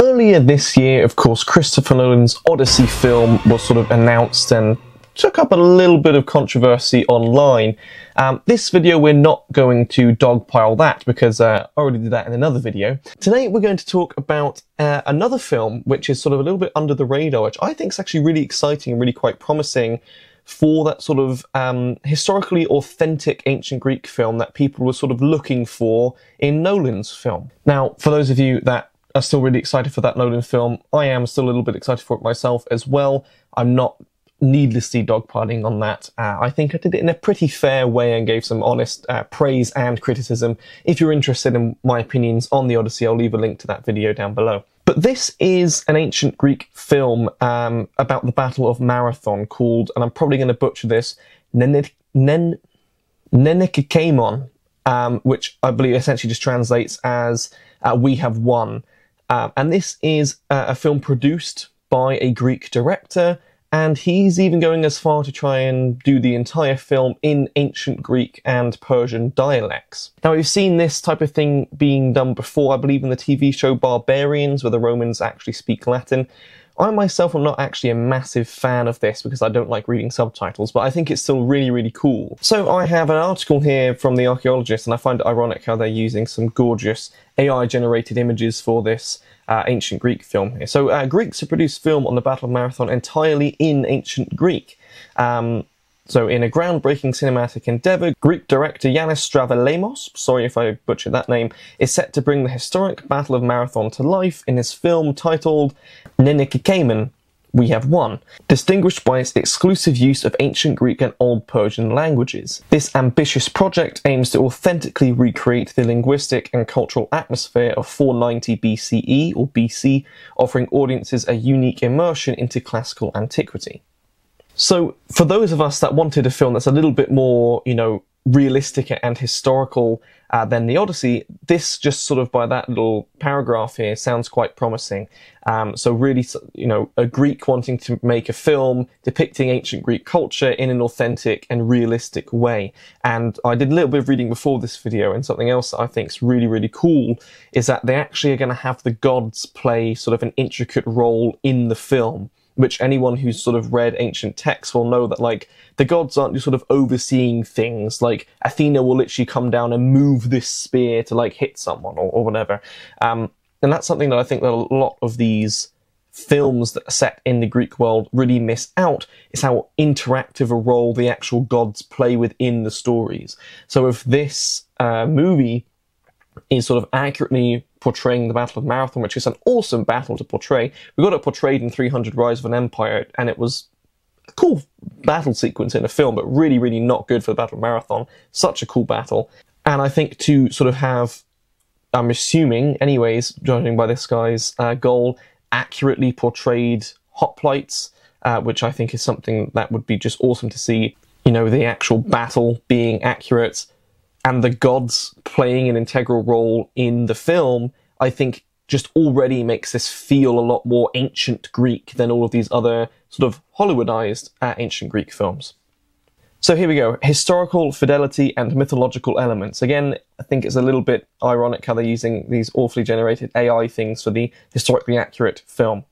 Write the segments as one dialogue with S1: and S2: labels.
S1: Earlier this year, of course, Christopher Nolan's Odyssey film was sort of announced and took up a little bit of controversy online. This video we're not going to dogpile that because I already did that in another video. Today we're going to talk about another film which is sort of a little bit under the radar, which I think is actually really exciting and really quite promising for that sort of historically authentic ancient Greek film that people were sort of looking for in Nolan's film. Now, for those of you that are still really excited for that Nolan film, I am still a little bit excited for it myself as well. I'm not needlessly dogpiling on that. I think I did it in a pretty fair way and gave some honest praise and criticism. If you're interested in my opinions on the Odyssey, I'll leave a link to that video down below. But this is an ancient Greek film about the Battle of Marathon called, and I'm probably going to butcher this, Nenikaimon, which I believe essentially just translates as We Have Won. And this is a film produced by a Greek director, and he's even going as far to try and do the entire film in ancient Greek and Persian dialects. Now, we've seen this type of thing being done before, I believe, in the TV show Barbarians, where the Romans actually speak Latin. I myself am not actually a massive fan of this because I don't like reading subtitles, but I think it's still really, really cool. So I have an article here from The Archaeologist, and I find it ironic how they're using some gorgeous AI-generated images for this ancient Greek film here. So Greeks have produced film on the Battle of Marathon entirely in ancient Greek. So in a groundbreaking cinematic endeavour, Greek director Yannis Stravelamos, sorry if I butchered that name, is set to bring the historic Battle of Marathon to life in his film titled Nenikaimon, We Have Won, distinguished by its exclusive use of ancient Greek and Old Persian languages. This ambitious project aims to authentically recreate the linguistic and cultural atmosphere of 490 BCE or BC, offering audiences a unique immersion into classical antiquity. So, for those of us that wanted a film that's a little bit more, realistic and historical than the Odyssey, this just sort of by that little paragraph here sounds quite promising. So really, a Greek wanting to make a film depicting ancient Greek culture in an authentic and realistic way. And I did a little bit of reading before this video, and something else that I think is really, really cool is that they actually are going to have the gods play sort of an intricate role in the film, which anyone who's sort of read ancient texts will know that, like, the gods aren't just sort of overseeing things. Like, Athena will literally come down and move this spear to, like, hit someone or whatever. And that's something that I think that a lot of these films that are set in the Greek world really miss out, is how interactive a role the actual gods play within the stories. So if this movie is sort of accurately portraying the Battle of Marathon, which is an awesome battle to portray. We got it portrayed in 300 Rise of an Empire, and it was a cool battle sequence in a film, but really, really not good for the Battle of Marathon. Such a cool battle. And I think to sort of have, I'm assuming, anyways, judging by this guy's goal, accurately portrayed hoplites, which I think is something that would be just awesome to see. The actual battle being accurate, and the gods playing an integral role in the film, I think just already makes this feel a lot more ancient Greek than all of these other sort of Hollywoodized ancient Greek films. So here we go, historical fidelity and mythological elements. Again, I think it's a little bit ironic how they're using these awfully generated AI things for the historically accurate film.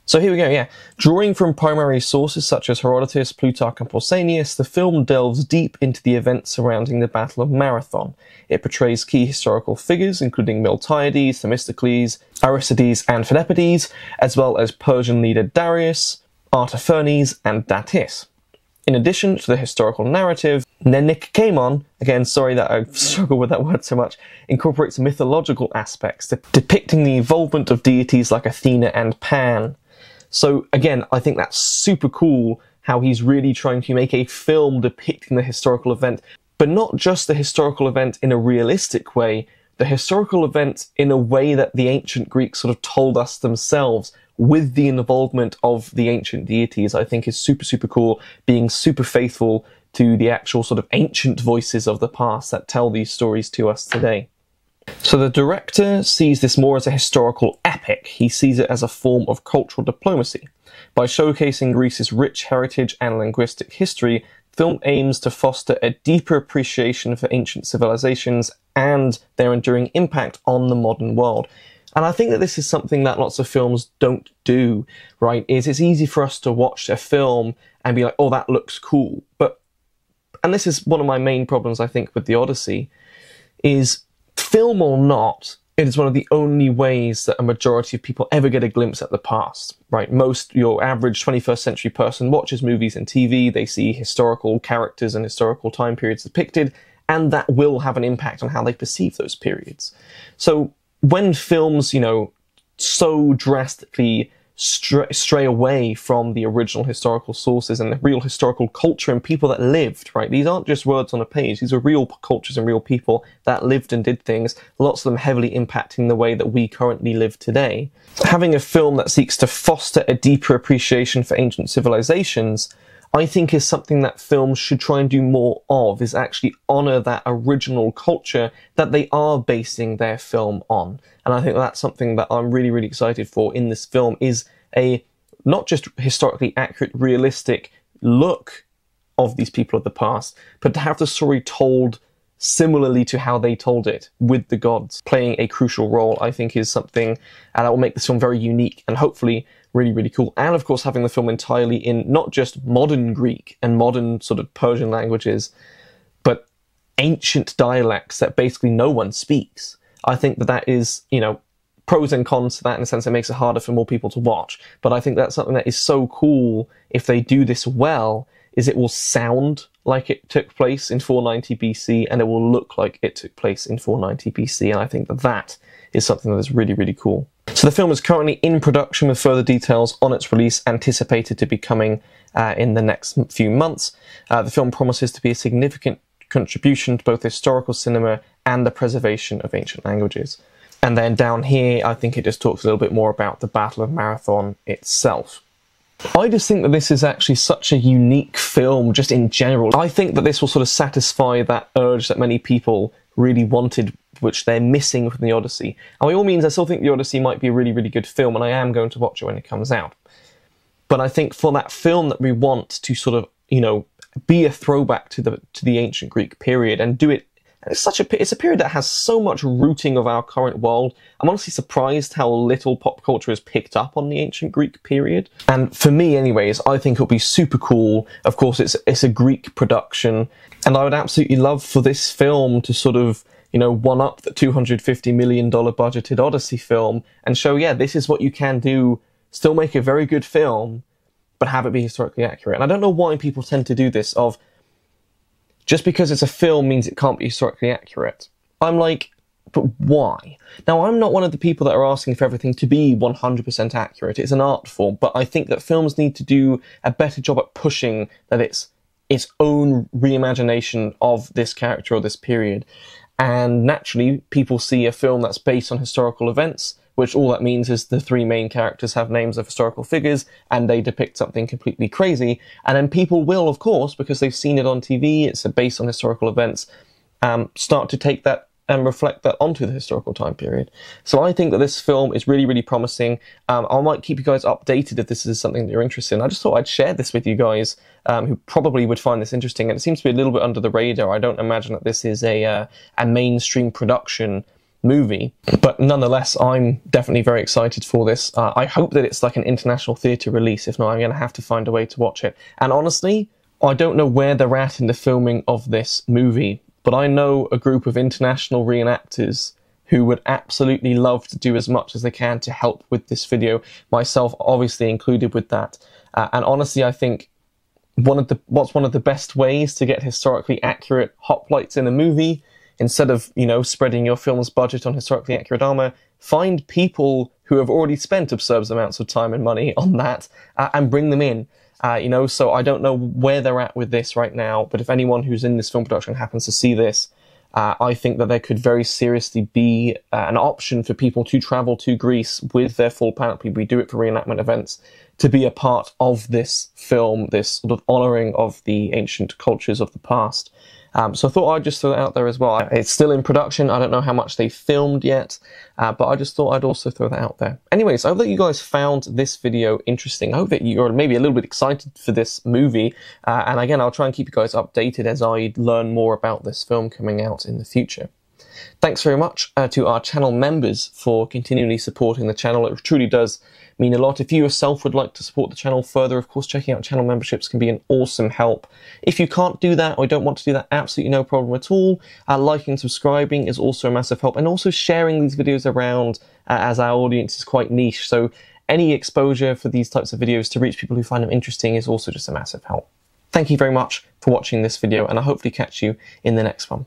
S1: So here we go, yeah. Drawing from primary sources such as Herodotus, Plutarch and Pausanias, the film delves deep into the events surrounding the Battle of Marathon. It portrays key historical figures, including Miltiades, Themistocles, Aristides and Philippides, as well as Persian leader Darius, Artaphernes and Datis. In addition to the historical narrative, Nenikaimon, again, sorry that I struggle with that word so much, incorporates mythological aspects, depicting the involvement of deities like Athena and Pan. So again, I think that's super cool how he's really trying to make a film depicting the historical event, but not just the historical event in a realistic way, the historical event in a way that the ancient Greeks sort of told us themselves, with the involvement of the ancient deities. I think is super, super cool, being super faithful to the actual sort of ancient voices of the past that tell these stories to us today. So the director sees this more as a historical epic. He sees it as a form of cultural diplomacy. By showcasing Greece's rich heritage and linguistic history, the film aims to foster a deeper appreciation for ancient civilizations and their enduring impact on the modern world. And I think that this is something that lots of films don't do, right? It's easy for us to watch a film and be like, oh, that looks cool. And this is one of my main problems, I think, with the Odyssey, is film or not, it is one of the only ways that a majority of people ever get a glimpse at the past, right? Your average 21st century person watches movies and TV, they see historical characters and historical time periods depicted, and that will have an impact on how they perceive those periods. So when films, so drastically stray away from the original historical sources and the real historical culture and people that lived, right? These aren't just words on a page. These are real cultures and real people that lived and did things, lots of them heavily impacting the way that we currently live today. Having a film that seeks to foster a deeper appreciation for ancient civilizations, I think is something that films should try and do more of, is actually honor that original culture that they are basing their film on. And I think that's something that I'm really, really excited for in this film, is a not just historically accurate, realistic look of these people of the past, but to have the story told similarly to how they told it, with the gods playing a crucial role, I think is something that will make this film very unique and hopefully really, really cool. And of course, having the film entirely in not just modern Greek and modern sort of Persian languages, but ancient dialects that basically no one speaks. I think that is, pros and cons to that in a sense. It makes it harder for more people to watch. But I think that's something that is so cool if they do this well, is it will sound like it took place in 490 BC and it will look like it took place in 490 BC. And I think that is something that is really, really cool. So the film is currently in production with further details on its release anticipated to be coming in the next few months. The film promises to be a significant contribution to both historical cinema and the preservation of ancient languages. And then down here, I think it just talks a little bit more about the Battle of Marathon itself. I just think that this is actually such a unique film, just in general. I think that this will sort of satisfy that urge that many people really wanted, which they're missing from the Odyssey. And by all means, I still think the Odyssey might be a really, really good film, and I am going to watch it when it comes out. But I think for that film that we want to sort of, be a throwback to the ancient Greek period and do it, it's a period that has so much rooting of our current world. I'm honestly surprised how little pop culture has picked up on the ancient Greek period. And for me anyways, I think it'll be super cool. Of course, it's a Greek production, and I would absolutely love for this film to sort of, one up the $250 million budgeted Odyssey film and show, yeah, this is what you can do, still make a very good film, but have it be historically accurate. And I don't know why people tend to do this of, just because it's a film means it can't be historically accurate. I'm like, but why? Now, I'm not one of the people that are asking for everything to be 100% accurate. It's an art form, but I think that films need to do a better job at pushing that it's its own reimagination of this character or this period. And naturally, people see a film that's based on historical events, which all that means is the three main characters have names of historical figures and they depict something completely crazy. And then people will, of course, because they've seen it on TV, it's based on historical events, start to take that and reflect that onto the historical time period. So I think that this film is really, really promising. I might keep you guys updated if this is something that you're interested in. I just thought I'd share this with you guys who probably would find this interesting. And it seems to be a little bit under the radar. I don't imagine that this is a mainstream production movie, but nonetheless, I'm definitely very excited for this. I hope that it's like an international theatre release. If not, I'm going to have to find a way to watch it. And honestly, I don't know where they're at in the filming of this movie, but I know a group of international reenactors who would absolutely love to do as much as they can to help with this video, myself obviously included with that. And honestly, I think what's one of the best ways to get historically accurate hoplites in a movie, instead of, spreading your film's budget on historically accurate armor, find people who have already spent absurd amounts of time and money on that and bring them in. So I don't know where they're at with this right now, but if anyone who's in this film production happens to see this, I think that there could very seriously be an option for people to travel to Greece with their full panoply. We do it for reenactment events, to be a part of this film, this sort of honouring of the ancient cultures of the past. So I thought I'd just throw that out there as well. It's still in production. I don't know how much they filmed yet, but I just thought I'd also throw that out there. Anyways, I hope that you guys found this video interesting. I hope that you're maybe a little bit excited for this movie. And again, I'll try and keep you guys updated as I learn more about this film coming out in the future. Thanks very much to our channel members for continually supporting the channel. It truly does mean a lot. If you yourself would like to support the channel further, of course, checking out channel memberships can be an awesome help. If you can't do that or don't want to do that, absolutely no problem at all. Liking and subscribing is also a massive help, and also sharing these videos around as our audience is quite niche. So any exposure for these types of videos to reach people who find them interesting is also just a massive help. Thank you very much for watching this video, and I'll hopefully catch you in the next one.